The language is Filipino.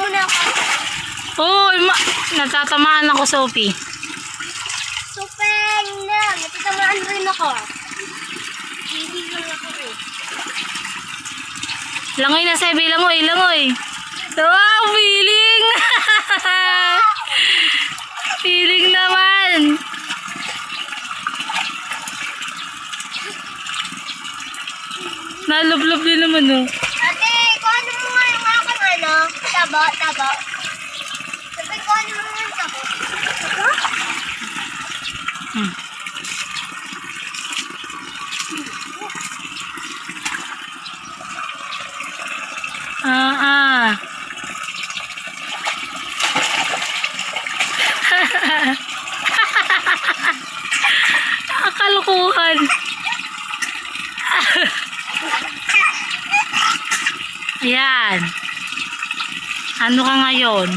muna ako. Uy, natatamaan ako, Sophie. Super na. Natitamaan rin ako. Hindi lang ako eh. Langoy na, Sebi. Langoy, langoy. Wow, feeling! Feeling naman. Nalublob din naman, oh. Ate, kung ano mo nga yung aking ano? Tabo, tabo. Sabi ko ano mo nga yung tabo? Tabo? Hmm. Ah. Kalukuhan. Ayan. Ano ka ngayon?